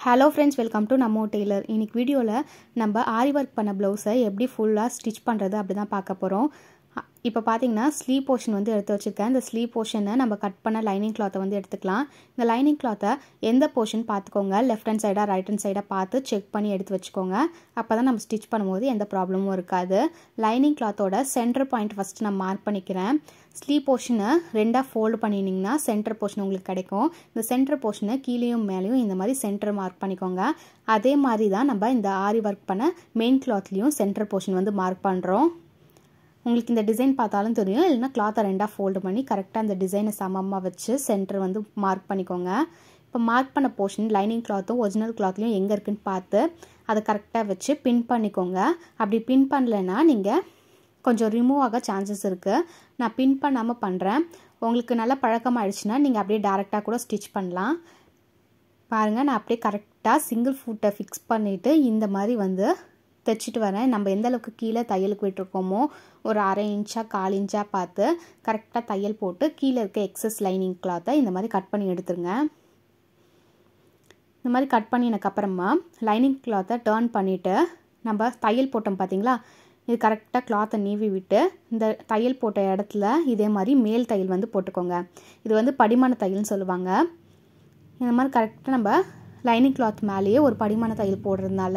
Hello friends, welcome to Nammo Tailor. இன்னைக்கு வீடியோல நம்ம ஆரி வர்க் பண்ண ப்ளவுஸை எப்படி ஃபுல்லா ஸ்டிட்ச் பண்றது அப்படி தான் பார்க்க போறோம். இப்போ பாத்தீங்கன்னா ஸ்லீவ் போர்ஷன் வந்து எடுத்து வச்சிருக்கேன். இந்த ஸ்லீவ் போர்ஷனை நம்ம கட் பண்ண லைனிங் கிளாத்தை வந்து எடுத்துக்கலாம். இந்த லைனிங் கிளாத்தை எந்த போர்ஷன் பார்த்துக்கோங்க, லெஃப்ட் ஹேண்ட் சைடா ரைட் ஹேண்ட் சைடா பார்த்து செக் பண்ணி எடுத்து வச்சுக்கோங்க. அப்பதான் நம்ம ஸ்டிட்ச் பண்ணும்போது எந்த ப்ராப்ளமும் இருக்காது. லைனிங் கிளாத்தோட சென்டர் பாயிண்ட் ஃபர்ஸ்ட் நான் மார்க் பண்ணிக்கிறேன். ஸ்லீவ் போர்ஷனை ரெண்டாக ஃபோல்டு பண்ணினீங்கன்னா சென்டர் போர்ஷன் உங்களுக்கு கிடைக்கும். இந்த சென்டர் போர்ஷனை கீழேயும் மேலேயும் இந்த மாதிரி சென்டர் மார்க் பண்ணிக்கோங்க. அதே மாதிரி தான் நம்ம இந்த ஆரி ஒர்க் பண்ண மெயின் கிளாத்லேயும் சென்டர் போர்ஷன் வந்து மார்க் பண்ணுறோம். உங்களுக்கு இந்த டிசைன் பார்த்தாலும் தெரியும். இல்லைன்னா கிளாத்தை ரெண்டாக ஃபோல்டு பண்ணி கரெக்டாக அந்த டிசைனை சமமாக வச்சு சென்டர் வந்து மார்க் பண்ணிக்கோங்க. இப்போ மார்க் பண்ண போர்ஷன் லைனிங் கிளாத்தும் ஒரிஜினல் கிளாத்லையும் எங்கே இருக்குன்னு பார்த்து அதை கரெக்டாக வச்சு பின் பண்ணிக்கோங்க. அப்படி பின் பண்ணலைன்னா நீங்கள் கொஞ்சம் ரிமூவ் ஆக சான்சஸ் இருக்குது. நான் பின் பண்ணாமல் பண்ணுறேன். உங்களுக்கு நல்லா பழக்கமாகிடுச்சுன்னா நீங்கள் அப்படியே டேரெக்டாக கூட ஸ்டிச் பண்ணலாம். பாருங்கள், நான் அப்படியே கரெக்டாக சிங்கிள் ஃபுட்டை ஃபிக்ஸ் பண்ணிவிட்டு இந்த மாதிரி வந்து தைச்சிட்டு வரேன். நம்ம எந்த அளவுக்கு கீழே தையலுக்கு விட்டுருக்கோமோ ஒரு 1/2 இன்ச்சாக 1/4 இன்ச்சாக பார்த்து கரெக்டாக தையல் போட்டு கீழே இருக்க எக்ஸஸ் லைனிங் கிளாத்தை இந்த மாதிரி கட் பண்ணி எடுத்துருங்க. இந்த மாதிரி கட் பண்ணினதுக்கப்புறமா லைனிங் கிளாத்தை டர்ன் பண்ணிவிட்டு நம்ம தையல் போட்டோம் பார்த்தீங்களா, இது கரெக்டாக கிளாத்தை நீவி விட்டு இந்த தையல் போட்ட இடத்துல இதே மாதிரி மேல் தையல் வந்து போட்டுக்கோங்க. இது வந்து படிமான தையல்னு சொல்லுவாங்க. இந்த மாதிரி கரெக்டாக நம்ம லைனிங் கிளாத் மேலேயே ஒரு படிமான தையல் போடுறதுனால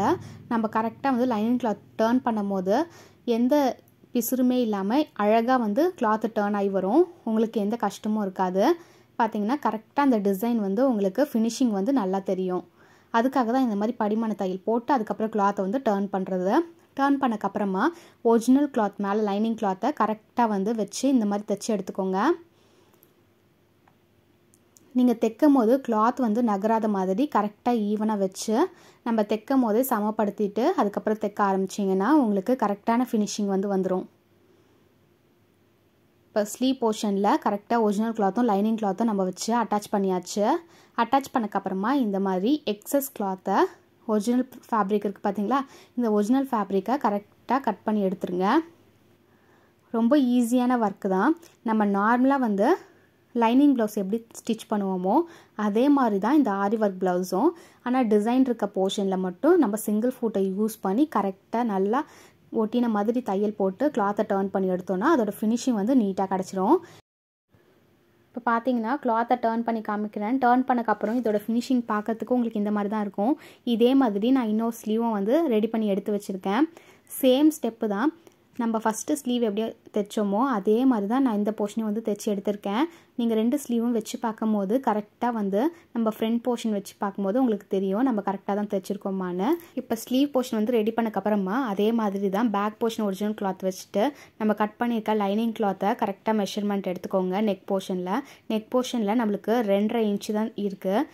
நம்ம கரெக்டாக வந்து லைனிங் கிளாத் டர்ன் பண்ணும் போது எந்த பிசுறுமே இல்லாமல் அழகாக வந்து கிளாத்து டர்ன் ஆகி வரும். உங்களுக்கு எந்த கஷ்டமும் இருக்காது. பார்த்தீங்கன்னா கரெக்டாக அந்த டிசைன் வந்து உங்களுக்கு ஃபினிஷிங் வந்து நல்லா தெரியும். அதுக்காக தான் இந்த மாதிரி படிமான தையல் போட்டு அதுக்கப்புறம் கிளாத்தை வந்து டர்ன் பண்ணுறது. டர்ன் பண்ணக்கப்புறமா ஒரிஜினல் கிளாத் மேலே லைனிங் கிளாத்தை கரெக்டாக வந்து வச்சு இந்த மாதிரி தைச்சி எடுத்துக்கோங்க. நீங்கள் தைக்கும் போது கிளாத் வந்து நகராத மாதிரி கரெக்டாக ஈவனாக வச்சு நம்ம தைக்கும் போதே சமப்படுத்திட்டு அதுக்கப்புறம் தைக்க ஆரம்பிச்சிங்கன்னா உங்களுக்கு கரெக்டான ஃபினிஷிங் வந்து வந்துடும். இப்போ ஸ்லீவ் போர்ஷனில் கரெக்டாக ஒரிஜினல் கிளாத்தும் லைனிங் கிளாத்தும் நம்ம வச்சு அட்டாச் பண்ணியாச்சு. அட்டாச் பண்ணக்கப்புறமா இந்த மாதிரி எக்ஸஸ் கிளாத்தை ஒரிஜினல் ஃபேப்ரிக் இருக்குது பார்த்தீங்களா, இந்த ஒரிஜினல் ஃபேப்ரிக்கை கரெக்டாக கட் பண்ணி எடுத்துருங்க. ரொம்ப ஈஸியான ஒர்க்கு தான். நம்ம நார்மலாக வந்து லைனிங் ப்ளவுஸ் எப்படி ஸ்டிச் பண்ணுவோமோ அதே மாதிரி தான் இந்த ஆரி ஒர்க் ப்ளவுஸும். ஆனால் டிசைன் இருக்க போர்ஷனில் மட்டும் நம்ம சிங்கிள் ஃபுட்டை யூஸ் பண்ணி கரெக்டாக நல்லா ஒட்டின மாதிரி தையல் போட்டு கிளாத்தை டர்ன் பண்ணி எடுத்தோன்னா அதோட ஃபினிஷிங் வந்து நீட்டாக கிடச்சிரும். இப்போ பார்த்தீங்கன்னா கிளாத்தை டர்ன் பண்ணி காமிக்கிறேன். டர்ன் பண்ணக்கப்புறம் இதோட ஃபினிஷிங் பார்க்கறதுக்கு உங்களுக்கு இந்த மாதிரி தான் இருக்கும். இதே மாதிரி நான் இன்னொரு ஸ்லீவும் வந்து ரெடி பண்ணி எடுத்து வச்சுருக்கேன். சேம் ஸ்டெப்பு தான். நம்ம ஃபஸ்ட்டு ஸ்லீவ் எப்படி தைச்சோமோ அதே மாதிரி தான் நான் இந்த போர்ஷனையும் வந்து தைச்சி எடுத்திருக்கேன். நீங்கள் 2 ஸ்லீவும் வச்சு பார்க்கும்போது கரெக்டாக வந்து நம்ம ஃப்ரண்ட் போர்ஷன் வச்சு பார்க்கும்போது உங்களுக்கு தெரியும் நம்ம கரெக்டாக தான் தைச்சிருக்கோமான்னு. இப்போ ஸ்லீவ் போர்ஷன் வந்து ரெடி பண்ணக்கப்புறமா அதே மாதிரி தான் பேக் போர்ஷன் ஒரிஜினல் கிளாத் வச்சுட்டு நம்ம கட் பண்ணியிருக்க லைனிங் கிளாத்தை கரெக்டாக மெஷர்மெண்ட் எடுத்துக்கோங்க. நெக் போர்ஷனில் நம்மளுக்கு 2.5 இன்ச்சு தான் இருக்குது.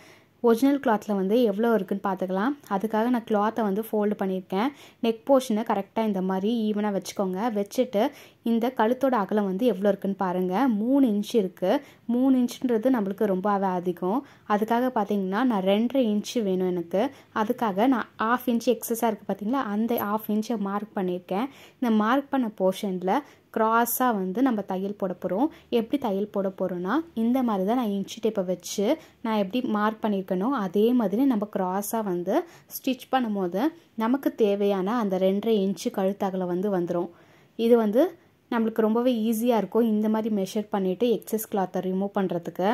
ஒரிஜினல் கிளாத்தில் வந்து எவ்வளோ இருக்குதுன்னு பார்த்துக்கலாம். அதுக்காக நான் கிளாத்தை வந்து ஃபோல்டு பண்ணியிருக்கேன். நெக் போர்ஷனை கரெக்டாக இந்த மாதிரி ஈவனாக வச்சுக்கோங்க. வச்சுட்டு இந்த கழுத்தோட அகலம் வந்து எவ்வளோ இருக்குதுன்னு பாருங்கள். 3 இன்ச்சு இருக்குது. 3 இன்ச்சுன்றது நம்மளுக்கு ரொம்பவே அதிகம். அதுக்காக பார்த்தீங்கன்னா நான் 2.5 இன்ச்சு வேணும் எனக்கு. அதுக்காக நான் 1/2 இன்ச்சு எக்ஸஸாக இருக்குது பார்த்தீங்களா, அந்த 1/2 இன்ச்சை மார்க் பண்ணியிருக்கேன். இந்த மார்க் பண்ண போர்ஷனில் க்ராஸாக வந்து நம்ம தையல் போட போகிறோம். எப்படி தையல் போட போகிறோன்னா இந்த மாதிரி தான் நான் இன்ச்சு டேப்பை வச்சு நான் எப்படி மார்க் பண்ணியிருக்கனோ அதே மாதிரி நம்ம க்ராஸாக வந்து ஸ்டிச் பண்ணும்போது நமக்கு தேவையான அந்த 2.5 இன்ச்சு கழுத்தகலம் வந்து வந்துடும். இது வந்து நம்மளுக்கு ரொம்பவே ஈஸியாக இருக்கும் இந்த மாதிரி மெஷர் பண்ணிவிட்டு எக்ஸஸ் கிளாத்தை ரிமூவ் பண்ணுறதுக்கு.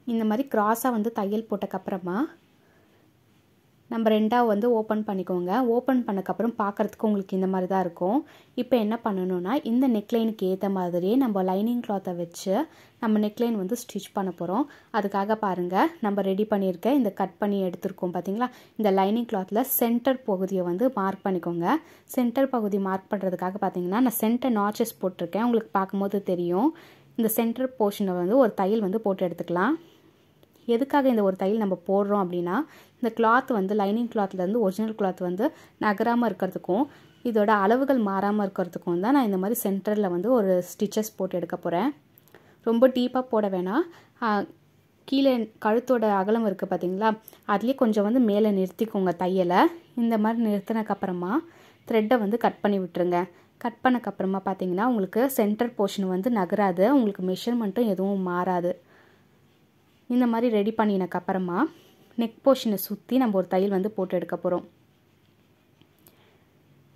இந்த மாதிரி க்ராஸாக வந்து தையல் போட்டக்கப்புறமா நம்ம 2ஆக வந்து ஓப்பன் பண்ணிக்கோங்க. ஓப்பன் பண்ணக்கப்புறம் பார்க்குறதுக்கு உங்களுக்கு இந்த மாதிரி தான் இருக்கும். இப்போ என்ன பண்ணணும்னா இந்த நெக்லைனுக்கு ஏற்ற மாதிரியே நம்ம லைனிங் கிளாத்தை வச்சு நம்ம நெக்லைன் வந்து ஸ்டிச் பண்ண போகிறோம். அதுக்காக பாருங்கள், நம்ம ரெடி பண்ணியிருக்க இந்த கட் பண்ணி எடுத்துருக்கோம் பார்த்தீங்களா, இந்த லைனிங் கிளாத்தில் சென்டர் பகுதியை வந்து மார்க் பண்ணிக்கோங்க. சென்டர் பகுதி மார்க் பண்ணுறதுக்காக பார்த்தீங்கன்னா நான் சென்டர் நாச்சஸ் போட்டிருக்கேன். உங்களுக்கு பார்க்கும்போது தெரியும். இந்த சென்டர் போர்ஷனை வந்து ஒரு தையல் வந்து போட்டு எடுத்துக்கலாம். எதுக்காக இந்த ஒரு தையல் நம்ம போடுறோம் அப்படின்னா இந்த கிளாத் வந்து லைனிங் கிளாத்லேருந்து ஒரிஜினல் கிளாத் வந்து நகராமல் இருக்கிறதுக்கும் இதோட அளவுகள் மாறாமல் இருக்கிறதுக்கும் தான் நான் இந்த மாதிரி சென்டரில் வந்து ஒரு ஸ்டிச்சஸ் போட்டு எடுக்க போகிறேன். ரொம்ப டீப்பாக போட வேணாம். கீழே கழுத்தோட அகலம் இருக்குது பார்த்தீங்களா, அதுலேயே கொஞ்சம் வந்து மேலே நிறுத்திக்கோங்க தையலை. இந்த மாதிரி நிறுத்தினக்கப்புறமா த்ரெட்டை வந்து கட் பண்ணி விட்டுருங்க. கட் பண்ணக்கப்புறமா பார்த்தீங்கன்னா உங்களுக்கு சென்டர் போர்ஷன் வந்து நகராது. உங்களுக்கு மெஷர்மெண்ட்டும் எதுவும் மாறாது. இந்த மாதிரி ரெடி பண்ணினக்கப்புறமா நெக் போர்ஷனை சுற்றி நம்ம ஒரு தையல் வந்து போட்டு எடுக்க போகிறோம்.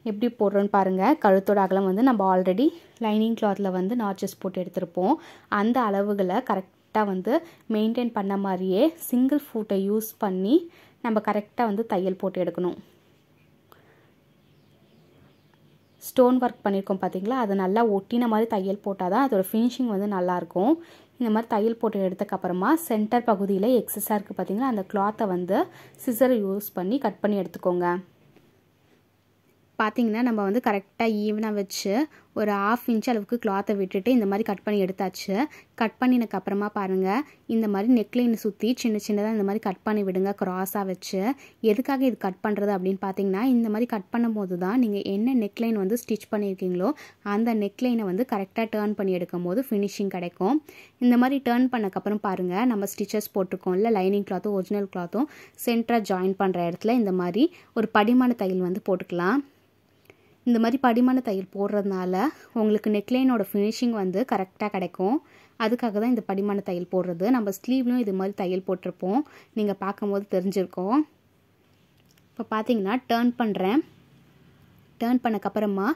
எப்படி போடுறோன்னு பாருங்கள். கழுத்தோட அகலம் வந்து நம்ம ஆல்ரெடி லைனிங் கிளாத்தில் வந்து நாச்சஸ் போட்டு எடுத்திருப்போம். அந்த அளவுகளை கரெக்டாக வந்து மெயின்டைன் பண்ண மாதிரியே சிங்கிள் ஃபூட்டை யூஸ் பண்ணி நம்ம கரெக்டாக வந்து தையல் போட்டு எடுக்கணும். ஸ்டோன் ஒர்க் பண்ணியிருக்கோம் பார்த்தீங்களா, அது நல்லா ஒட்டின மாதிரி தையல் போட்டால் தான் அதோட ஃபினிஷிங் வந்து நல்லாயிருக்கும். இந்த மாதிரி தையல் போட்டு எடுத்ததுக்கப்புறமா சென்டர் பகுதியில் எக்ஸஸாக இருக்குது பார்த்தீங்களா, அந்த கிளாத்தை வந்து சிசரை யூஸ் பண்ணி கட் பண்ணி எடுத்துக்கோங்க. பார்த்திங்கன்னா நம்ம வந்து கரெக்டாக ஈவனாக வச்சு ஒரு 1/2 இன்ச் அளவுக்கு கிளாத்தை விட்டுட்டு இந்த மாதிரி கட் பண்ணி எடுத்தாச்சு. கட் பண்ணினக்கப்புறமா பாருங்கள், இந்த மாதிரி நெக்லைனை சுற்றி சின்ன சின்னதாக இந்த மாதிரி கட் பண்ணி விடுங்க க்ராஸாக வச்சு. எதுக்காக இது கட் பண்ணுறது அப்படின்னு பார்த்தீங்கன்னா, இந்த மாதிரி கட் பண்ணும்போது தான் நீங்கள் என்ன நெக்லைன் வந்து ஸ்டிச் பண்ணியிருக்கீங்களோ அந்த நெக்லைனை வந்து கரெக்டாக டேர்ன் பண்ணி எடுக்கும் போது ஃபினிஷிங் கிடைக்கும். இந்த மாதிரி டேர்ன் பண்ணக்கப்புறம் பாருங்கள், நம்ம ஸ்டிச்சஸ் போட்டிருக்கோம் இல்லை, லைனிங் கிளாத்தும் ஒரிஜினல் கிளாத்தும் சென்டராக ஜாயின் பண்ணுற இடத்துல இந்த மாதிரி ஒரு படிமான தையல் வந்து போட்டுக்கலாம். இந்த மாதிரி படிமான தையல் போடுறதுனால உங்களுக்கு நெக்லைனோட ஃபினிஷிங் வந்து கரெக்டாக கிடைக்கும். அதுக்காக தான் இந்த படிமான தையல் போடுறது. நம்ம ஸ்லீவ்லையும் இது மாதிரி தையல் போட்டிருப்போம், நீங்கள் பார்க்கும்போது தெரிஞ்சிருக்கோம். இப்போ பார்த்தீங்கன்னா டேர்ன் பண்ணுறேன். டேர்ன் பண்ணக்கப்புறமா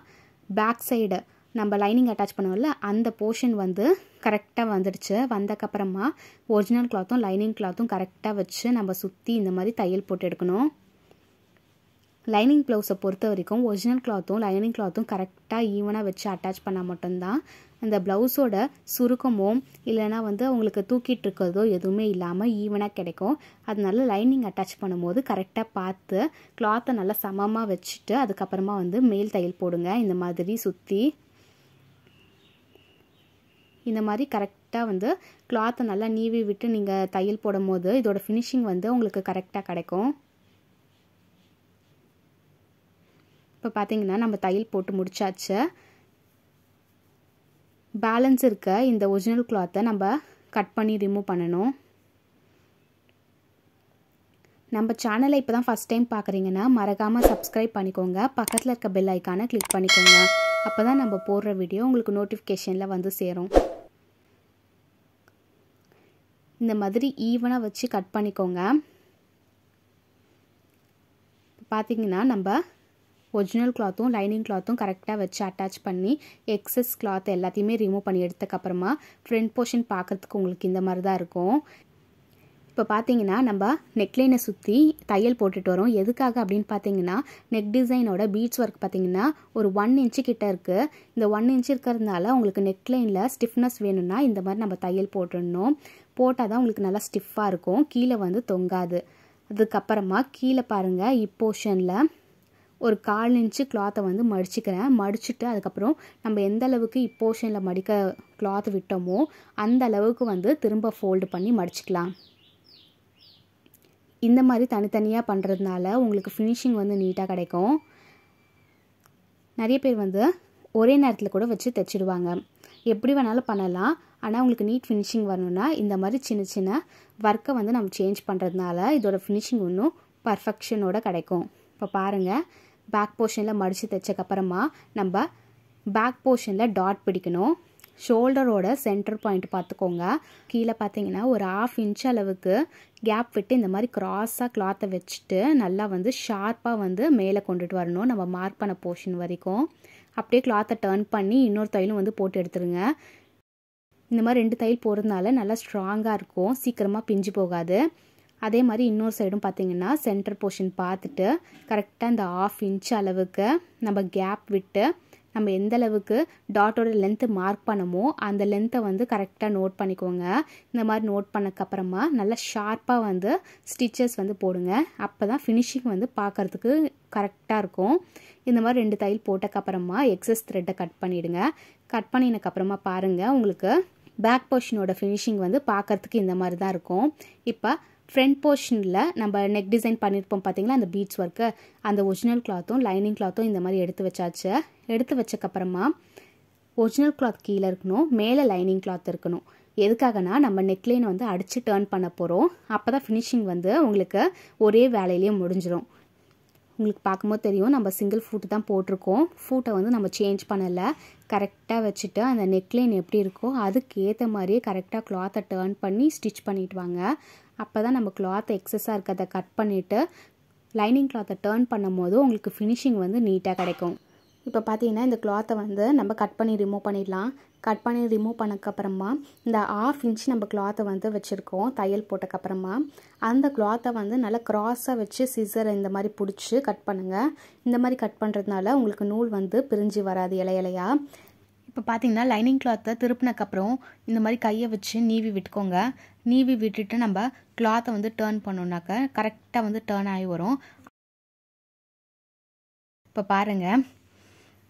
பேக் சைடு நம்ம லைனிங் அட்டாச் பண்ணுவோம்ல, அந்த போர்ஷன் வந்து கரெக்டாக வந்துடுச்சு. வந்தக்கப்புறமா ஒரிஜினல் கிளாத்தும் லைனிங் கிளாத்தும் கரெக்டாக வச்சு நம்ம சுற்றி இந்த மாதிரி தையல் போட்டு எடுக்கணும். லைனிங் ப்ளவுஸை பொறுத்த வரைக்கும் ஒரிஜினல் கிளாத்தும் லைனிங் கிளாத்தும் கரெக்டாக ஈவனாக வச்சு அட்டாச் பண்ணால் மட்டும்தான் அந்த ப்ளவுஸோட சுருக்கமோ இல்லைனா வந்து உங்களுக்கு தூக்கிட்டு இருக்கிறதோ எதுவுமே இல்லாமல் ஈவனாக கிடைக்கும். அதனால லைனிங் அட்டாச் பண்ணும்போது கரெக்டாக பார்த்து கிளாத்தை நல்லா சமமாக வச்சுட்டு அதுக்கப்புறமா வந்து மேல் தையல் போடுங்க. இந்த மாதிரி சுற்றி இந்த மாதிரி கரெக்டாக வந்து கிளாத்தை நல்லா நீவி விட்டு நீங்கள் தையல் போடும் போது இதோட ஃபினிஷிங் வந்து உங்களுக்கு கரெக்டாக கிடைக்கும். இப்போ பார்த்தீங்கன்னா நம்ம தையல் போட்டு முடிச்சாச்சு. பேலன்ஸ் இருக்க இந்த ஒரிஜினல் கிளாத்தை நம்ம கட் பண்ணி ரிமூவ் பண்ணணும். நம்ம சேனலை இப்போ தான் ஃபஸ்ட் டைம் பார்க்குறீங்கன்னா மறக்காமல் சப்ஸ்கிரைப் பண்ணிக்கோங்க. பக்கத்தில் இருக்க பெல் ஐக்கானை கிளிக் பண்ணிக்கோங்க. அப்போ தான் நம்ம போடுற வீடியோ உங்களுக்கு நோட்டிஃபிகேஷனில் வந்து சேரும். இந்த மாதிரி ஈவனாக வச்சு கட் பண்ணிக்கோங்க. பார்த்தீங்கன்னா நம்ம ஒரிஜினல் கிளாத்தும் லைனிங் கிளாத்தும் கரெக்டாக வச்சு அட்டாச் பண்ணி எக்ஸஸ் கிளாத் எல்லாத்தையுமே ரிமூவ் பண்ணி எடுத்ததுக்கப்புறமா ஃப்ரண்ட் போர்ஷன் பார்க்குறதுக்கு உங்களுக்கு இந்த மாதிரி தான் இருக்கும். இப்போ பார்த்தீங்கன்னா நம்ம நெக்லைனை சுற்றி தையல் போட்டுட்டு வரோம். எதுக்காக அப்படின்னு பார்த்தீங்கன்னா, நெக் டிசைனோட பீட்ஸ் ஒர்க் பார்த்தீங்கன்னா ஒரு 1 இன்ச்சு கிட்ட இருக்குது. இந்த 1 இன்ச்சு இருக்கிறதுனால உங்களுக்கு நெக்லைனில் ஸ்டிஃப்னஸ் வேணும்னா இந்த மாதிரி நம்ம தையல் போட்டுடணும். போட்டால் தான் உங்களுக்கு நல்லா ஸ்டிஃபாக இருக்கும், கீழே வந்து தொங்காது. அதுக்கப்புறமா கீழே பாருங்கள், இப்போர்ஷனில் ஒரு 1/4 இன்ச்சு கிளாத்தை வந்து மடிச்சுக்கிறேன். மடிச்சுட்டு அதுக்கப்புறம் நம்ம எந்த அளவுக்கு இப்போர்ஷனில் மடிக்க கிளாத் விட்டோமோ அந்த அளவுக்கு வந்து திரும்ப ஃபோல்டு பண்ணி மடிச்சுக்கலாம். இந்த மாதிரி தனித்தனியாக பண்ணுறதுனால உங்களுக்கு ஃபினிஷிங் வந்து நீட்டாக கிடைக்கும். நிறைய பேர் வந்து ஒரே நேரத்தில் கூட வச்சு தைச்சிடுவாங்க. எப்படி வேணாலும் பண்ணலாம். ஆனால் உங்களுக்கு நீட் ஃபினிஷிங் வரணும்னா இந்த மாதிரி சின்ன சின்ன ஒர்க்கை வந்து நம்ம சேஞ்ச் பண்ணுறதுனால இதோட ஃபினிஷிங் இன்னும் பர்ஃபெக்ஷனோட கிடைக்கும். இப்போ பாருங்கள், பேக் போர்ஷனில் மடித்து தைச்சக்கப்புறமா நம்ம பேக் போர்ஷனில் டாட் பிடிக்கணும். ஷோல்டரோட சென்டர் பாயிண்ட் பார்த்துக்கோங்க. கீழே பார்த்தீங்கன்னா ஒரு 1/2 இன்ச் அளவுக்கு கேப் விட்டு இந்த மாதிரி க்ராஸாக கிளாத்தை வச்சுட்டு நல்லா வந்து ஷார்ப்பாக வந்து மேலே கொண்டுட்டு வரணும் நம்ம மார்க் பண்ண போர்ஷன் வரைக்கும். அப்படியே கிளாத்தை டர்ன் பண்ணி இன்னொரு தையலும் வந்து போட்டு எடுத்துருங்க. இந்த மாதிரி 2 தையல் போடுறதுனால நல்லா ஸ்ட்ராங்காக இருக்கும், சீக்கிரமாக பிஞ்சு போகாது. அதே மாதிரி இன்னொரு சைடும் பார்த்தீங்கன்னா சென்டர் போர்ஷன் பார்த்துட்டு கரெக்டாக இந்த 1/2 இன்ச் அளவுக்கு நம்ம கேப் விட்டு நம்ம எந்த அளவுக்கு டாட்டோட லென்த்து மார்க் பண்ணமோ அந்த லென்த்தை வந்து கரெக்டாக நோட் பண்ணிக்கோங்க. இந்த மாதிரி நோட் பண்ணக்கப்புறமா நல்லா ஷார்ப்பாக வந்து ஸ்டிச்சஸ் வந்து போடுங்க. அப்போ தான் ஃபினிஷிங் வந்து பார்க்குறதுக்கு கரெக்டாக இருக்கும். இந்த மாதிரி 2 தையல் போட்டக்கப்புறமா எக்ஸஸ் த்ரெட்டை கட் பண்ணிவிடுங்க. கட் பண்ணினக்கப்புறமா பாருங்கள், உங்களுக்கு பேக் போர்ஷனோட ஃபினிஷிங் வந்து பார்க்குறதுக்கு இந்த மாதிரி தான் இருக்கும். இப்போ ஃப்ரண்ட் போர்ஷனில் நம்ம நெக் டிசைன் பண்ணியிருப்போம் பார்த்தீங்களா, அந்த பீட்ஸ் ஒர்க்கு, அந்த ஒரிஜினல் கிளாத்தும் லைனிங் கிளாத்தும் இந்த மாதிரி எடுத்து வச்சாச்சு. எடுத்து வச்சக்கப்புறமா ஒரிஜினல் கிளாத் கீழே இருக்கணும், மேலே லைனிங் கிளாத் இருக்கணும். எதுக்காகனா நம்ம நெக்லைனை வந்து அடித்து டர்ன் பண்ண போகிறோம். அப்போ தான் ஃபினிஷிங் வந்து உங்களுக்கு ஒரே வேலையிலேயே முடிஞ்சிடும். உங்களுக்கு பார்க்கும்போது தெரியும் நம்ம சிங்கிள் ஃபூட் தான் போட்டிருக்கோம். ஃபூட்டை வந்து நம்ம சேஞ்ச் பண்ணலை. கரெக்டாக வச்சுட்டு அந்த நெக்லைன் எப்படி இருக்கோ அதுக்கு ஏற்ற மாதிரியே கரெக்டாக கிளாத்தை டர்ன் பண்ணி ஸ்டிச் பண்ணிட்டு வாங்க. அப்போ தான் நம்ம கிளாத் எக்ஸஸாக இருக்கிறத கட் பண்ணிவிட்டு லைனிங் கிளாத்தை டர்ன் பண்ணும் போது உங்களுக்கு ஃபினிஷிங் வந்து நீட்டாக கிடைக்கும். இப்போ பார்த்தீங்கன்னா இந்த கிளாத்தை வந்து நம்ம கட் பண்ணி ரிமூவ் பண்ணிடலாம். கட் பண்ணி ரிமூவ் பண்ணக்கப்புறமா இந்த 1/2 இன்ச் நம்ம கிளாத்தை வந்து வச்சுருக்கோம். தையல் போட்டக்கப்புறமா அந்த கிளாத்தை வந்து நல்லா க்ராஸாக வச்சு சிசரை இந்த மாதிரி பிடிச்சி கட் பண்ணுங்கள். இந்த மாதிரி கட் பண்ணுறதுனால உங்களுக்கு நூல் வந்து பிரிஞ்சு வராது இலையா. இப்போ பார்த்தீங்கன்னா லைனிங் கிளாத்தை திருப்பினக்கப்புறம் இந்த மாதிரி கையை வச்சு நீவி விட்டுக்கோங்க. நீவி விட்டுட்டு நம்ம கிளாத்தை வந்து டர்ன் பண்ணோன்னாக்க கரெக்டாக வந்து டர்ன் ஆகி வரும். இப்போ பாருங்கள்,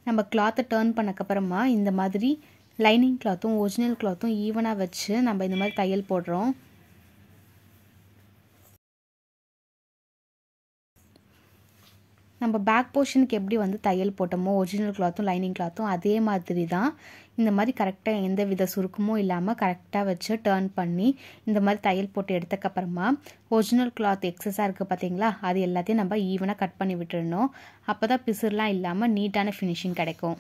நம்ம கிளாத்தை டர்ன் பண்ணக்கப்புறமா இந்த மாதிரி லைனிங் கிளாத்தும் ஒரிஜினல் கிளாத்தும் ஈவனாக வச்சு நம்ம இந்த மாதிரி தையல் போடுறோம். நம்ம பேக் போர்ஷனுக்கு எப்படி வந்து தையல் போட்டோமோ ஒரிஜினல் கிளாத்தும் லைனிங் கிளாத்தும் அதே மாதிரி தான் இந்த மாதிரி கரெக்டாக எந்த வித சுருக்கமும் இல்லாமல் கரெக்டாக வச்சு டர்ன் பண்ணி இந்த மாதிரி தையல் போட்டு எடுத்தக்கப்புறமா ஒரிஜினல் கிளாத் எக்ஸஸாக இருக்குது பார்த்தீங்களா, அது எல்லாத்தையும் நம்ம ஈவனாக கட் பண்ணி விட்டுடணும். அப்போ தான் பிசுர்லாம் இல்லாமல் நீட்டான ஃபினிஷிங் கிடைக்கும்.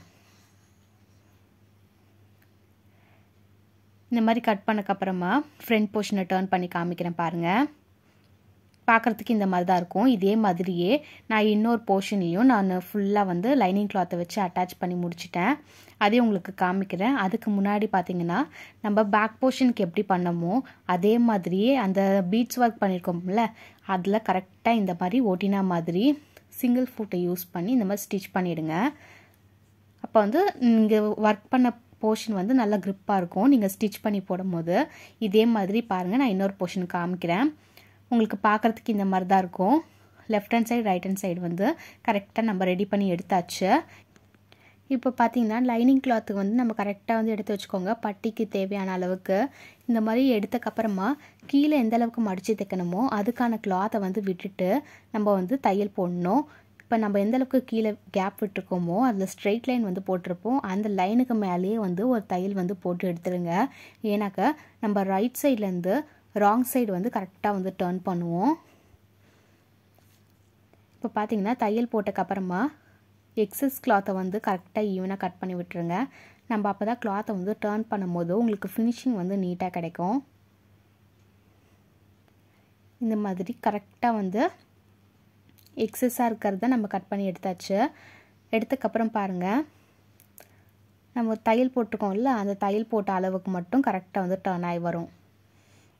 இந்த மாதிரி கட் பண்ணக்கப்புறமா ஃப்ரண்ட் போர்ஷனை டர்ன் பண்ணி காமிக்கிறேன் பாருங்கள். பார்க்குறதுக்கு இந்த மாதிரி தான் இருக்கும். இதே மாதிரியே நான் இன்னொரு போர்ஷன்லேயும் நான் ஃபுல்லாக வந்து லைனிங் கிளாத்தை வச்சு அட்டாச் பண்ணி முடிச்சிட்டேன். அதே உங்களுக்கு காமிக்கிறேன். அதுக்கு முன்னாடி பார்த்தீங்கன்னா நம்ம பேக் போர்ஷனுக்கு எப்படி பண்ணமோ அதே மாதிரியே அந்த பீட்ஸ் ஒர்க் பண்ணியிருக்கோம்ல அதில் கரெக்டாக இந்த மாதிரி ஒட்டினா மாதிரி சிங்கிள் ஃபூட்டை யூஸ் பண்ணி இந்த மாதிரி ஸ்டிச் பண்ணிவிடுங்க. அப்போ வந்து இங்கே ஒர்க் பண்ண போர்ஷன் வந்து நல்லா க்ரிப்பாக இருக்கும் நீங்கள் ஸ்டிச் பண்ணி போடும்போது. இதே மாதிரி பாருங்கள், நான் இன்னொரு போர்ஷன் காமிக்கிறேன். உங்களுக்கு பார்க்குறதுக்கு இந்த மாதிரி தான் இருக்கும். Left hand side right hand side வந்து கரெக்டாக நம்ம ரெடி பண்ணி எடுத்தாச்சு. இப்போ பார்த்தீங்கன்னா லைனிங் கிளாத்துக்கு வந்து நம்ம கரெக்டாக வந்து எடுத்து வச்சுக்கோங்க. பட்டிக்கு தேவையான அளவுக்கு இந்த மாதிரி எடுத்தக்கப்புறமா கீழே எந்த அளவுக்கு மடித்து தைக்கணுமோ அதுக்கான கிளாத்தை வந்து விட்டுட்டு நம்ம வந்து தையல் போடணும். இப்போ நம்ம எந்த அளவுக்கு கீழே கேப் விட்டுருக்கோமோ அதில் ஸ்ட்ரெயிட் லைன் வந்து போட்டிருப்போம். அந்த லைனுக்கு மேலேயே வந்து ஒரு தையல் வந்து போட்டு எடுத்துருங்க. ஏன்னாக்கா நம்ம ரைட் சைட்லேருந்து ராங் சைடு வந்து கரெக்டாக வந்து டர்ன் பண்ணுவோம். இப்போ பார்த்தீங்கன்னா தையல் போட்டக்கப்புறமா எக்ஸஸ் கிளாத்தை வந்து கரெக்டாக ஈவனாக கட் பண்ணி விட்டுருங்க. நம்ம அப்போ தான் கிளாத்தை வந்து டர்ன் பண்ணும்போது உங்களுக்கு ஃபினிஷிங் வந்து நீட்டாக கிடைக்கும். இந்த மாதிரி கரெக்டாக வந்து எக்ஸஸாக இருக்கிறத நம்ம கட் பண்ணி எடுத்தாச்சு. எடுத்தக்கப்புறம் பாருங்கள், நம்ம தையல் போட்டிருக்கோம்ல அந்த தையல் போட்ட அளவுக்கு மட்டும் கரெக்டாக வந்து டர்ன் ஆகி வரும்.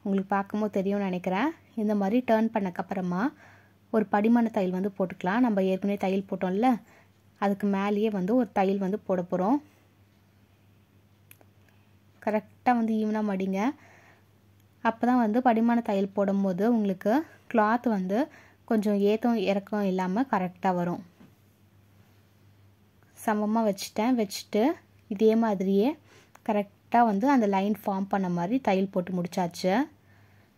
உங்களுக்கு பார்க்கும்போது தெரியும்னு நினைக்கிறேன். இந்த மாதிரி டர்ன் பண்ணக்கப்புறமா ஒரு படிமான தையல் வந்து போட்டுக்கலாம். நம்ம ஏற்கனவே தையல் போட்டோம்ல அதுக்கு மேலேயே வந்து ஒரு தையல் வந்து போட போகிறோம். கரெக்டாக வந்து ஈவனாக மடிங்க. அப்போ தான் வந்து படிமான தையல் போடும்போது உங்களுக்கு கிளாத் வந்து கொஞ்சம் ஏத்தம் இறக்கம் இல்லாமல் கரெக்டாக வரும். சமமாக வச்சுட்டு இதே மாதிரியே கரெக்டாக வந்து அந்த லைன் ஃபார்ம் பண்ண மாதிரி தையல் போட்டு முடிச்சாச்சு.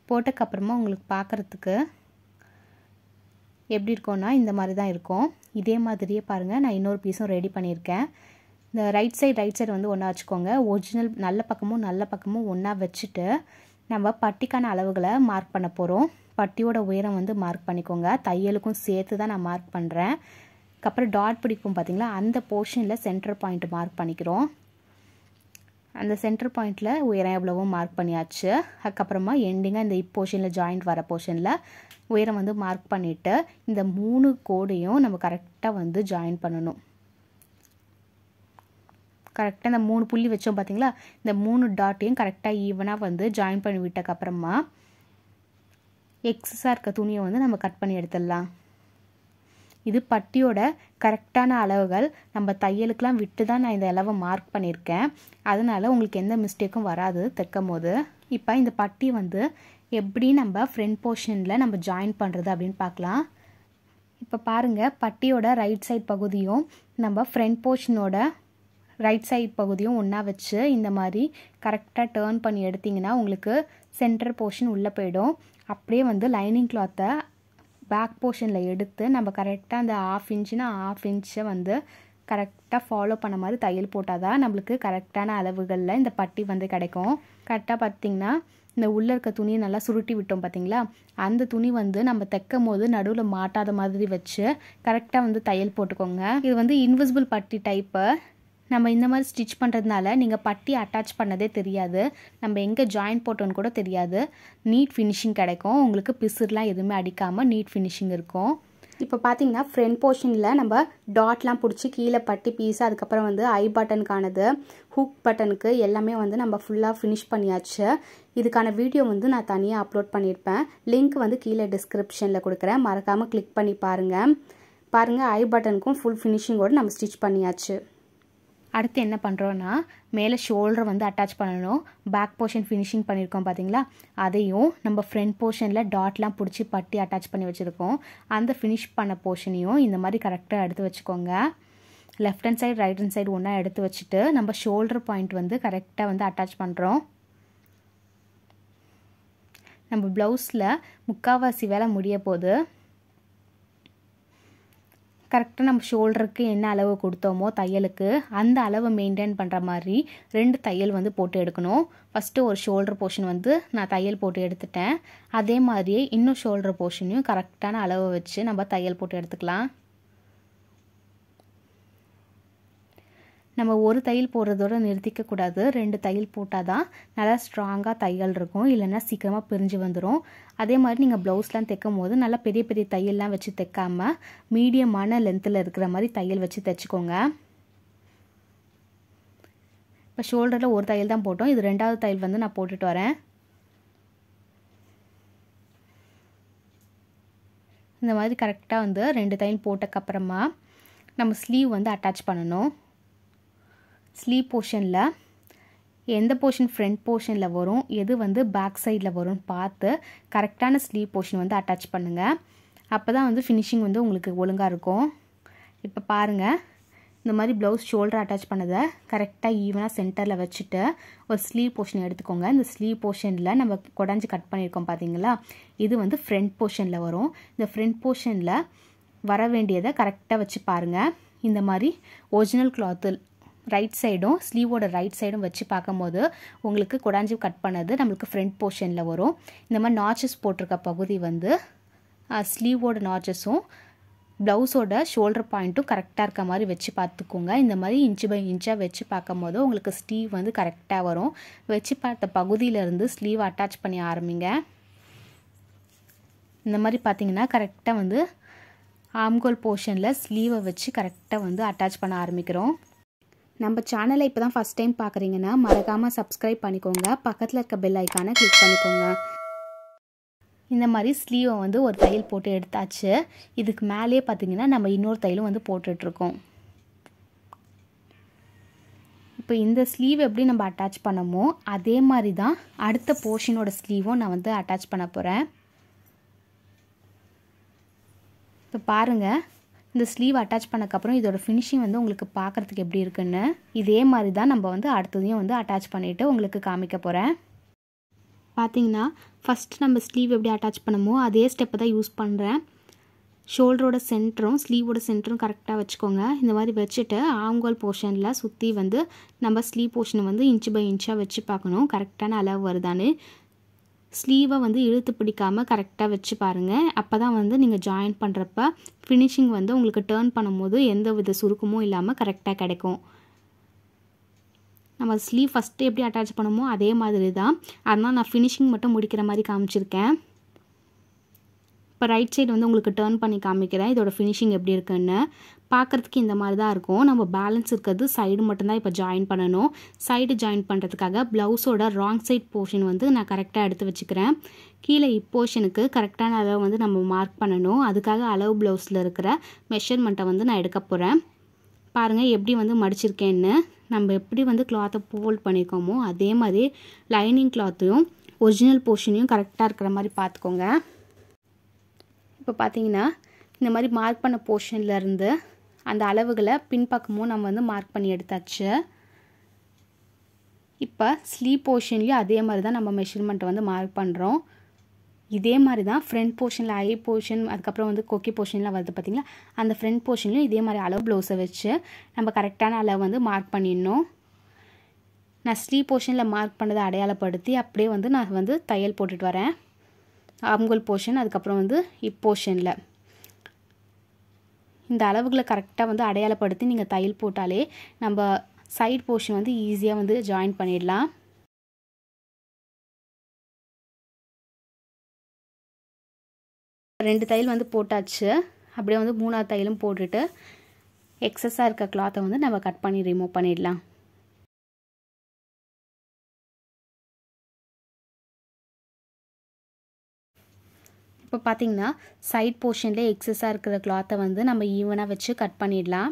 போட்டக்கப்புறமா உங்களுக்கு பார்க்குறதுக்கு எப்படி இருக்கும்னா இந்த மாதிரி தான் இருக்கும். இதே மாதிரியே பாருங்கள், நான் இன்னொரு பீஸும் ரெடி பண்ணியிருக்கேன். இந்த ரைட் சைடு வந்து ஒன்றா வச்சுக்கோங்க. ஒரிஜினல் நல்ல பக்கமும் ஒன்றா வச்சுட்டு நம்ம பட்டிக்கான அளவுகளை மார்க் பண்ண போகிறோம். பட்டியோட உயரம் வந்து மார்க் பண்ணிக்கோங்க. தையலுக்கும் சேர்த்து தான் நான் மார்க் பண்ணுறேன். அதுக்கப்புறம் டாட் பிடிக்கும் பார்த்தீங்களா, அந்த போர்ஷனில் சென்டர் பாயிண்ட் மார்க் பண்ணிக்கிறோம். அந்த சென்டர் பாயிண்டில் உயரம் எவ்வளவோ மார்க் பண்ணியாச்சு. அதுக்கப்புறமா எண்டிங்காக இந்த போர்ஷனில் ஜாயிண்ட் வர போர்ஷனில் உயரம் வந்து மார்க் பண்ணிவிட்டு இந்த 3 கோடையும் நம்ம கரெக்டாக வந்து ஜாயின் பண்ணணும். கரெக்டாக இந்த 3 புள்ளி வச்சோம் பார்த்தீங்களா, இந்த 3 டாட்டையும் கரெக்டாக ஈவனாக வந்து ஜாயின் பண்ணி விட்டக்கப்புறமா எக்ஸஸாக இருக்க துணியை வந்து நம்ம கட் பண்ணி எடுத்துடலாம். இது பட்டியோட கரெக்டான அளவுகள். நம்ம தையலுக்கெலாம் விட்டு தான் நான் இந்த அளவை மார்க் பண்ணியிருக்கேன். அதனால் உங்களுக்கு எந்த மிஸ்டேக்கும் வராது தைக்கும் போது. இப்போ இந்த பட்டி வந்து எப்படி நம்ம ஃப்ரண்ட் போர்ஷனில் நம்ம ஜாயின் பண்ணுறது அப்படின்னு பார்க்கலாம். இப்போ பாருங்கள், பட்டியோட ரைட் சைட் பகுதியும் நம்ம ஃப்ரண்ட் போர்ஷனோட ரைட் சைட் பகுதியும் ஒன்றா வச்சு இந்த மாதிரி கரெக்டாக டர்ன் பண்ணி எடுத்திங்கன்னா உங்களுக்கு சென்டர் போர்ஷன் உள்ளே போயிடும். அப்படியே வந்து லைனிங் கிளாத்தை பேக் போர்ஷனில் எடுத்து நம்ம கரெக்டாக அந்த 1/2 இன்ச்சுனா 1/2 இன்ச்சை வந்து கரெக்டாக ஃபாலோ பண்ண மாதிரி தையல் போட்டால் தான் நம்மளுக்கு கரெக்டான அளவுகளில் இந்த பட்டி வந்து கிடைக்கும். கரெக்டாக பார்த்திங்கன்னா இந்த உள்ளே இருக்க துணியை நல்லா சுருட்டி விட்டோம் பார்த்திங்களா, அந்த துணி வந்து நம்ம தைக்கும் போது நடுவில் மாட்டாத மாதிரி வச்சு கரெக்டாக வந்து தையல் போட்டுக்கோங்க. இது வந்து இன்விசிபிள் பட்டி டைப்பு. நம்ம இந்த மாதிரி ஸ்டிச் பண்ணுறதுனால நீங்கள் பட்டி அட்டாச் பண்ணதே தெரியாது, நம்ம எங்கே ஜாயின் போட்டோன்னு கூட தெரியாது. நீட் ஃபினிஷிங் கிடைக்கும் உங்களுக்கு, பிசுர்லாம் எதுவுமே அடிக்காமல் நீட் ஃபினிஷிங் இருக்கும். இப்போ பார்த்தீங்கன்னா ஃப்ரண்ட் போர்ஷனில் நம்ம டாட்லாம் பிடிச்சி கீழே பட்டி பீஸ், அதுக்கப்புறம் வந்து ஐ பட்டனுக்கானது, ஹூக் பட்டனுக்கு எல்லாமே வந்து நம்ம ஃபுல்லாக ஃபினிஷ் பண்ணியாச்சு. இதுக்கான வீடியோ வந்து நான் தனியாக அப்லோட் பண்ணியிருப்பேன். லிங்க் வந்து கீழே டிஸ்கிரிப்ஷனில் கொடுக்குறேன், மறக்காமல் கிளிக் பண்ணி பாருங்கள். ஐ பட்டனுக்கும் ஃபுல் ஃபினிஷிங்கோடு நம்ம ஸ்டிச் பண்ணியாச்சு. அடுத்து என்ன பண்ணுறோன்னா மேலே ஷோல்டரை வந்து அட்டாச் பண்ணணும். பேக் போர்ஷன் ஃபினிஷிங் பண்ணியிருக்கோம் பார்த்தீங்களா, அதையும் நம்ம ஃப்ரண்ட் போர்ஷனில் டாட்லாம் பிடிச்சி பட்டி அட்டாச் பண்ணி வச்சுருக்கோம். அந்த ஃபினிஷ் பண்ண போர்ஷனையும் இந்த மாதிரி கரெக்டாக எடுத்து வச்சுக்கோங்க. Left hand side right hand side ஒன்றா எடுத்து வச்சுட்டு நம்ம ஷோல்டர் பாயிண்ட் வந்து கரெக்டாக வந்து அட்டாச் பண்ணுறோம். நம்ம ப்ளவுஸில் முக்கால்வாசி வேலை முடிய போது கரெக்டாக நம்ம ஷோல்டருக்கு என்ன அளவு கொடுத்தோமோ தையலுக்கு அந்த அளவை மெயின்டைன் பண்ணுற மாதிரி 2 தையல் வந்து போட்டு எடுக்கணும். ஃபஸ்ட்டு ஒரு ஷோல்டர் போர்ஷன் வந்து நான் தையல் போட்டு எடுத்துட்டேன். அதே மாதிரியே இன்னும் ஷோல்டர் போர்ஷனையும் கரெக்டான அளவை வச்சு நம்ம தையல் போட்டு எடுத்துக்கலாம். நம்ம ஒரு தையல் போடுறதோடு நிறுத்திக்கக்கூடாது, 2 தையல் போட்டால் தான் நல்லா ஸ்ட்ராங்காக தையல் இருக்கும், இல்லைன்னா சீக்கிரமாக பிரிஞ்சு வந்துடும். அதே மாதிரி நீங்கள் ப்ளவுஸ்லாம் தைக்கும் போது நல்லா பெரிய பெரிய தையல்லாம் வச்சு தைக்காமல் மீடியமான லென்த்தில் இருக்கிற மாதிரி தையல் வச்சு தைச்சிக்கோங்க. இப்போ ஷோல்டரில் ஒரு தையல் தான் போட்டோம், இது 2வது தையல் வந்து நான் போட்டுட்டு வரேன். இந்த மாதிரி கரெக்டாக வந்து 2 தையல் போட்டக்கப்புறமா நம்ம ஸ்லீவ் வந்து அட்டாச் பண்ணணும். ஸ்லீவ் போர்ஷனில் எந்த போர்ஷன் ஃப்ரண்ட் போர்ஷனில் வரும், எது வந்து பேக் சைடில் வரும்னு பார்த்து கரெக்டான ஸ்லீவ் போர்ஷன் வந்து அட்டாச் பண்ணுங்கள். அப்போ தான் வந்து ஃபினிஷிங் வந்து உங்களுக்கு ஒழுங்காக இருக்கும். இப்போ பாருங்கள், இந்த மாதிரி ப்ளவுஸ் ஷோல்டர் அட்டாச் பண்ணதை கரெக்டாக ஈவனாக சென்டரில் வச்சுட்டு ஒரு ஸ்லீவ் போர்ஷன் எடுத்துக்கோங்க. இந்த ஸ்லீவ் போர்ஷனில் நம்ம குடஞ்சி கட் பண்ணியிருக்கோம் பார்த்தீங்களா, இது வந்து ஃப்ரண்ட் போர்ஷனில் வரும். இந்த ஃப்ரண்ட் போர்ஷனில் வர வேண்டியதை கரெக்டாக வச்சு பாருங்கள். இந்த மாதிரி ஒரிஜினல் கிளாத்து ரைட் சைடும் ஸ்லீவோட ரைட் சைடும் வச்சு பார்க்கும்போது உங்களுக்கு குடாஞ்சி கட் பண்ணது நம்மளுக்கு ஃப்ரண்ட் போர்ஷனில் வரும். இந்த மாதிரி நாச்சஸ் போட்டிருக்க பகுதி வந்து ஸ்லீவோட நாச்சஸும் ப்ளவுஸோட ஷோல்டர் பாயிண்ட்டும் கரெக்டாக இருக்க மாதிரி வச்சு பார்த்துக்கோங்க. இந்த மாதிரி இன்ச்சு பை இன்ச்சாக வச்சு பார்க்கும்போது உங்களுக்கு ஸ்லீவ் வந்து கரெக்டாக வரும். வச்சு பார்த்த பகுதியிலேருந்து ஸ்லீவ் அட்டாச் பண்ணி ஆரம்பிங்க. இந்த மாதிரி பார்த்தீங்கன்னா கரெக்டாக வந்து ஆம்கோல் போர்ஷனில் ஸ்லீவை வச்சு கரெக்டாக வந்து அட்டாச் பண்ண ஆரம்பிக்கிறோம். நம்ம சேனலை இப்போ தான் ஃபஸ்ட் டைம் பார்க்குறீங்கன்னா மறக்காமல் சப்ஸ்கிரைப் பண்ணிக்கோங்க, பக்கத்தில் இருக்க பெல் ஐக்கானை கிளிக் பண்ணிக்கோங்க. இந்த மாதிரி ஸ்லீவை வந்து ஒரு தையல் போட்டு எடுத்தாச்சு. இதுக்கு மேலேயே பார்த்தீங்கன்னா நம்ம இன்னொரு தையலும் வந்து போட்டுட்ருக்கோம். இப்போ இந்த ஸ்லீவ் எப்படி நம்ம அட்டாச் பண்ணமோ அதே மாதிரி தான் அடுத்த போர்ஷனோட ஸ்லீவும் நான் வந்து அட்டாச் பண்ண போகிறேன். இப்போ பாருங்கள், இந்த ஸ்லீவ் அட்டாச் பண்ணக்கப்புறம் இதோட ஃபினிஷிங் வந்து உங்களுக்கு பார்க்குறதுக்கு எப்படி இருக்குன்னு இதே மாதிரி தான் நம்ம வந்து அடுத்ததையும் வந்து அட்டாச் பண்ணிவிட்டு உங்களுக்கு காமிக்க போகிறேன். பார்த்தீங்கன்னா ஃபஸ்ட் நம்ம ஸ்லீவ் எப்படி அட்டாச் பண்ணமோ அதே ஸ்டெப்பை தான் யூஸ் பண்ணுறேன். ஷோல்டரோட சென்டரும் ஸ்லீவோட சென்டரும் கரெக்டாக வச்சுக்கோங்க. இந்த மாதிரி வச்சுட்டு ஆம்கோல் போர்ஷனில் சுற்றி வந்து நம்ம ஸ்லீவ் போர்ஷனை வந்து இன்ச்சு பை இன்ச்சாக வச்சு பார்க்கணும் கரெக்டான அளவு வருதான்னு. ஸ்லீவை வந்து இழுத்து பிடிக்காமல் கரெக்டாக வச்சு பாருங்கள். அப்போ தான் வந்து நீங்கள் ஜாயின் பண்ணுறப்ப ஃபினிஷிங் வந்து உங்களுக்கு டேர்ன் பண்ணும்போது எந்த வித சுருக்கமும் இல்லாமல் கரெக்டாக கிடைக்கும். நம்ம ஸ்லீவ் ஃபஸ்ட்டு எப்படி அட்டாச் பண்ணுமோ அதே மாதிரி தான், அதனால் நான் ஃபினிஷிங் மட்டும் முடிக்கிற மாதிரி காமிச்சிருக்கேன். இப்போ ரைட் சைடு வந்து உங்களுக்கு டேர்ன் பண்ணி காமிக்கிறேன் இதோட ஃபினிஷிங் எப்படி இருக்குன்னு. பார்க்குறதுக்கு இந்த மாதிரி தான் இருக்கும். நம்ம பேலன்ஸ் இருக்கிறது சைடு மட்டும்தான் இப்போ ஜாயின் பண்ணணும். சைடு ஜாயின் பண்ணுறதுக்காக ப்ளவுஸோட ராங் சைட் போர்ஷன் வந்து நான் கரெக்டாக எடுத்து வச்சுக்கிறேன். கீழே இப்போர்ஷனுக்கு கரெக்டான அளவு வந்து நம்ம மார்க் பண்ணணும். அதுக்காக அளவு ப்ளவுஸில் இருக்கிற மெஷர்மெண்ட்டை வந்து நான் எடுக்க போகிறேன். பாருங்கள் எப்படி வந்து மடிச்சிருக்கேன்னு. நம்ம எப்படி வந்து கிளாத்தை ஃபோல்ட் பண்ணியிருக்கோமோ அதே மாதிரி லைனிங் கிளாத்தையும் ஒரிஜினல் போர்ஷனையும் கரெக்டாக இருக்கிற மாதிரி பார்த்துக்கோங்க. இப்போ பார்த்தீங்கன்னா இந்த மாதிரி மார்க் பண்ண போர்ஷன்லேருந்து அந்த அளவுகளை பின்பக்கமும் நம்ம வந்து மார்க் பண்ணி எடுத்தாச்சு. இப்போ ஸ்லீவ் போர்ஷன்லேயும் அதே மாதிரி தான் நம்ம மெஷர்மெண்ட்டை வந்து மார்க் பண்ணுறோம். இதே மாதிரி தான் ஃப்ரண்ட் போர்ஷனில் ஐ போர்ஷன் அதுக்கப்புறம் வந்து கொக்கி போர்ஷன்லாம் வருது பார்த்திங்களா, அந்த ஃப்ரண்ட் போர்ஷன்லையும் இதே மாதிரி அளவு ப்ளவுஸை வச்சு நம்ம கரெக்டான அளவு வந்து மார்க் பண்ணிடணும். நான் ஸ்லீவ் போர்ஷனில் மார்க் பண்ணதை அடையாளப்படுத்தி அப்படியே வந்து நான் வந்து தையல் போட்டுட்டு வரேன். ஆம்கோல் போர்ஷன் அதுக்கப்புறம் வந்து போர்ஷனில் இந்த அளவுகளை கரெக்டாக வந்து அடையாளப்படுத்தி நீங்கள் தையல் போட்டாலே நம்ம சைட் போர்ஷன் வந்து ஈஸியாக வந்து ஜாயின் பண்ணிடலாம். ரெண்டு தையல் வந்து போட்டாச்சு. அப்படியே வந்து மூணாவது தையலும் போட்டுட்டு எக்ஸஸாக இருக்க கிளாத்தை வந்து நம்ம கட் பண்ணி ரிமூவ் பண்ணிடலாம். இப்போ பார்த்தீங்கன்னா சைட் போர்ஷனில் எக்ஸஸாக இருக்கிற கிளாத்தை வந்து நம்ம ஈவனாக வச்சு கட் பண்ணிடலாம்.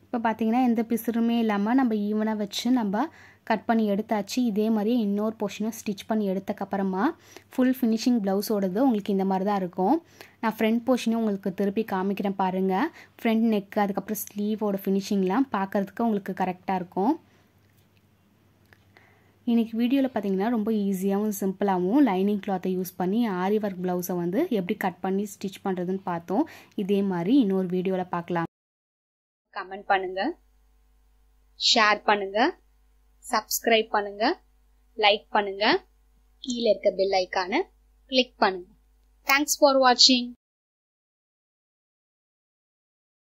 இப்போ பார்த்தீங்கன்னா எந்த பிசுறுமே இல்லாமல் நம்ம ஈவனாக வச்சு நம்ம கட் பண்ணி எடுத்தாச்சு. இதே மாதிரி இன்னொரு போர்ஷனும் ஸ்டிச் பண்ணி எடுத்தக்கப்புறமா ஃபுல் ஃபினிஷிங் ப்ளவுஸோடது உங்களுக்கு இந்த மாதிரி தான் இருக்கும். நான் ஃப்ரண்ட் போர்ஷனையும் உங்களுக்கு திருப்பி காமிக்கிறேன் பாருங்கள். ஃப்ரண்ட் நெக்கு அதுக்கப்புறம் ஸ்லீவோட ஃபினிஷிங்லாம் பார்க்குறதுக்கு உங்களுக்கு கரெக்டாக இருக்கும். இன்றைக்கி வீடியோவில் பார்த்தீங்கன்னா ரொம்ப ஈஸியாகவும் சிம்பிளாகவும் லைனிங் கிளாத்தை யூஸ் பண்ணி ஆரி ஒர்க் ப்ளவுஸை வந்து எப்படி கட் பண்ணி ஸ்டிச் பண்ணுறதுன்னு பார்த்தோம். இதே மாதிரி இன்னொரு வீடியோவில் பார்க்கலாம். கமெண்ட் பண்ணுங்க, ஷேர் பண்ணுங்க, சப்ஸ்கிரைப் பண்ணுங்க, லைக் பண்ணுங்க, கீழே இருக்க பெல் ஐகானை கிளிக் பண்ணுங்க. தேங்க்ஸ் ஃபார் வாட்சிங்.